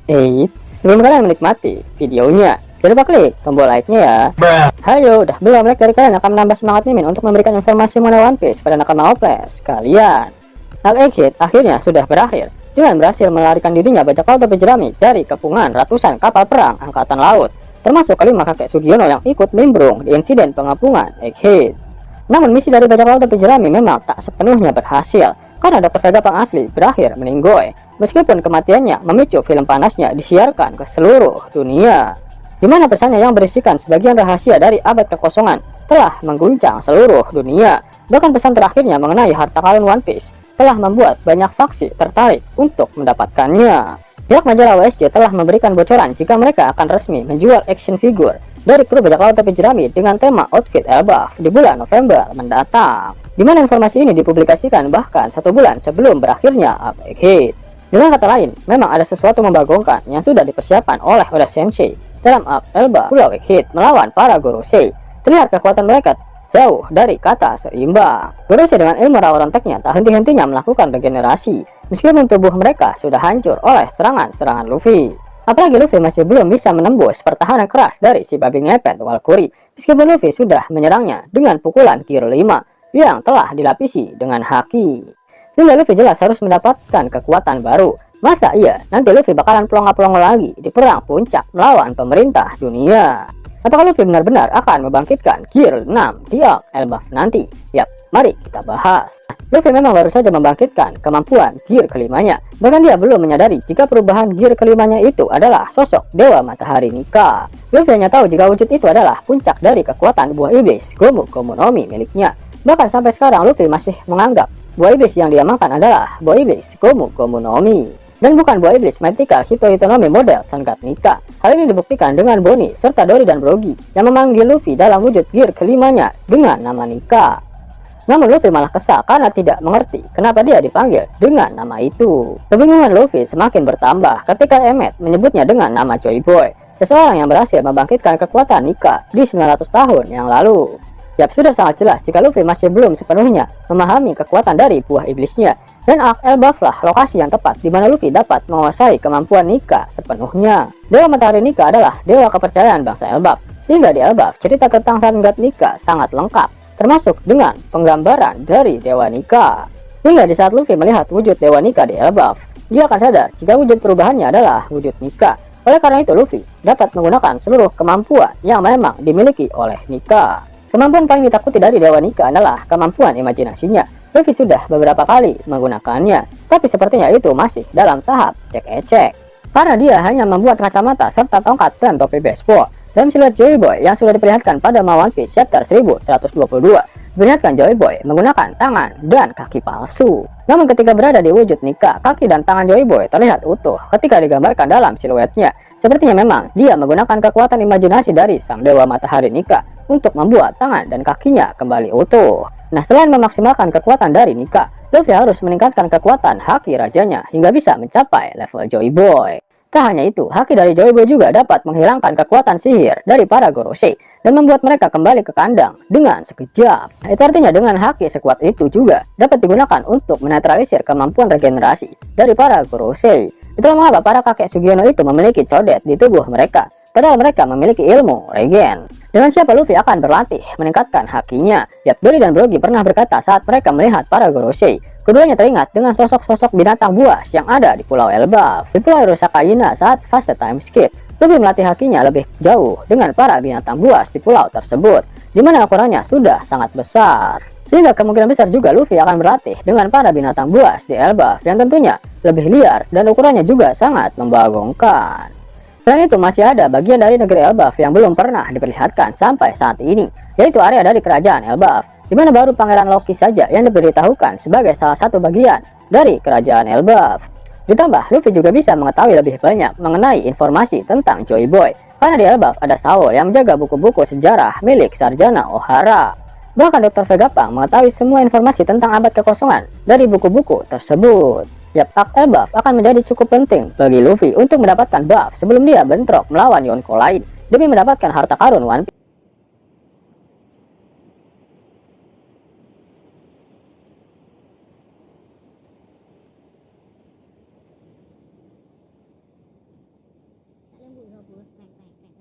Sebelum kalian menikmati videonya, jangan lupa klik tombol like-nya ya. Hayo, udah belum like dari kalian akan menambah semangat Mimin untuk memberikan informasi mengenai One Piece pada nakama Oples kalian. Egghead akhirnya sudah berakhir dengan berhasil melarikan dirinya bajak laut topi jerami dari kepungan ratusan kapal perang angkatan laut, termasuk kelima kakek Sugiono yang ikut nimbrung di insiden pengepungan Egghead. Namun misi dari bajak laut topi jerami memang tak sepenuhnya berhasil karena Dr. Vegapunk asli berakhir meninggoy, meskipun kematiannya memicu film panasnya disiarkan ke seluruh dunia, di mana pesannya yang berisikan sebagian rahasia dari abad kekosongan telah mengguncang seluruh dunia. Bahkan pesan terakhirnya mengenai harta karun One Piece telah membuat banyak faksi tertarik untuk mendapatkannya. Pihak majalah WSJ telah memberikan bocoran jika mereka akan resmi menjual action figure dari kru bajak laut topi jerami dengan tema outfit Elbaf di bulan November mendatang, di mana informasi ini dipublikasikan bahkan 1 bulan sebelum berakhirnya Arc Egghead. Dengan kata lain, memang ada sesuatu membagongkan yang sudah dipersiapkan oleh Oda Sensei dalam Arc Elbaf Pulau Egghead melawan para Gorosei. Terlihat kekuatan mereka jauh dari kata seimbang. Gorosei dengan ilmu rawa ronteknya tak henti-hentinya melakukan regenerasi, meskipun tubuh mereka sudah hancur oleh serangan-serangan Luffy. Apalagi Luffy masih belum bisa menembus pertahanan keras dari si babi ngepet Walkuri, meskipun Luffy sudah menyerangnya dengan pukulan Gear 5 yang telah dilapisi dengan haki. Sehingga Luffy jelas harus mendapatkan kekuatan baru. Masa iya nanti Luffy bakalan pelongo-pelongo lagi di perang puncak melawan pemerintah dunia? Apakah Luffy benar-benar akan membangkitkan Gear 6 di Arc Elbaf nanti? Yap, mari kita bahas. Luffy memang baru saja membangkitkan kemampuan Gear kelimanya. Bahkan dia belum menyadari jika perubahan Gear kelimanya itu adalah sosok Dewa Matahari Nika. Luffy hanya tahu jika wujud itu adalah puncak dari kekuatan buah iblis Gomu Gomu no Mi miliknya. Bahkan sampai sekarang Luffy masih menganggap buah iblis yang dia makan adalah buah iblis Gomu Gomu no Mi, dan bukan buah iblis Mythical Hito Hito no Mi model Sun God Nika. Hal ini dibuktikan dengan Bonnie serta Dory dan Brogy yang memanggil Luffy dalam wujud Gear kelimanya dengan nama Nika. Namun Luffy malah kesal karena tidak mengerti kenapa dia dipanggil dengan nama itu. Kebingungan Luffy semakin bertambah ketika Emmet menyebutnya dengan nama Joy Boy, seseorang yang berhasil membangkitkan kekuatan Nika di 900 tahun yang lalu. Yap, sudah sangat jelas jika Luffy masih belum sepenuhnya memahami kekuatan dari buah iblisnya, dan Arc Elbaf lah lokasi yang tepat di mana Luffy dapat menguasai kemampuan Nika sepenuhnya. Dewa Matahari Nika adalah dewa kepercayaan bangsa Elbaf, sehingga di Elbaf cerita tentang Sun God Nika sangat lengkap, termasuk dengan penggambaran dari Dewa Nika. Hingga di saat Luffy melihat wujud Dewa Nika di Elbaf, dia akan sadar jika wujud perubahannya adalah wujud Nika. Oleh karena itu Luffy dapat menggunakan seluruh kemampuan yang memang dimiliki oleh Nika. Kemampuan paling ditakuti dari Dewa Nika adalah kemampuan imajinasinya. Luffy sudah beberapa kali menggunakannya, tapi sepertinya itu masih dalam tahap cek-ecek, karena dia hanya membuat kacamata serta tongkat dan topi baseball dalam siluet Joy Boy yang sudah diperlihatkan pada One Piece chapter 1122. Diperlihatkan Joy Boy menggunakan tangan dan kaki palsu. Namun ketika berada di wujud Nika, kaki dan tangan Joy Boy terlihat utuh ketika digambarkan dalam siluetnya. Sepertinya memang dia menggunakan kekuatan imajinasi dari sang Dewa Matahari Nika untuk membuat tangan dan kakinya kembali utuh. Nah, selain memaksimalkan kekuatan dari Nika, Luffy harus meningkatkan kekuatan haki rajanya hingga bisa mencapai level Joy Boy. Tak hanya itu, haki dari Joy Boy juga dapat menghilangkan kekuatan sihir dari para Gorosei dan membuat mereka kembali ke kandang dengan sekejap. Itu artinya dengan haki sekuat itu juga dapat digunakan untuk menetralisir kemampuan regenerasi dari para Gorosei. Itulah mengapa para kakek Sugiono itu memiliki codet di tubuh mereka, padahal mereka memiliki ilmu regen. Dengan siapa Luffy akan berlatih meningkatkan hakinya? Yap, Dory dan Brogy pernah berkata saat mereka melihat para Gorosei. Keduanya teringat dengan sosok-sosok binatang buas yang ada di Pulau Elbaf. Di Pulau Rusakaina saat fase time skip, Luffy melatih hakinya lebih jauh dengan para binatang buas di pulau tersebut, di mana ukurannya sudah sangat besar. Sehingga kemungkinan besar juga Luffy akan berlatih dengan para binatang buas di Elbaf yang tentunya lebih liar dan ukurannya juga sangat membagongkan. Selain itu masih ada bagian dari negeri Elbaf yang belum pernah diperlihatkan sampai saat ini, yaitu area dari kerajaan Elbaf, di mana baru Pangeran Loki saja yang diberitahukan sebagai salah satu bagian dari kerajaan Elbaf. Ditambah Luffy juga bisa mengetahui lebih banyak mengenai informasi tentang Joy Boy, karena di Elbaf ada Saul yang menjaga buku-buku sejarah milik Sarjana Ohara. Bahkan Dr. Vegapunk mengetahui semua informasi tentang abad kekosongan dari buku-buku tersebut. Yap, Arc Elbaf akan menjadi cukup penting bagi Luffy untuk mendapatkan buff sebelum dia bentrok melawan Yonko lain demi mendapatkan harta karun One Piece. bagus, keren keren keren.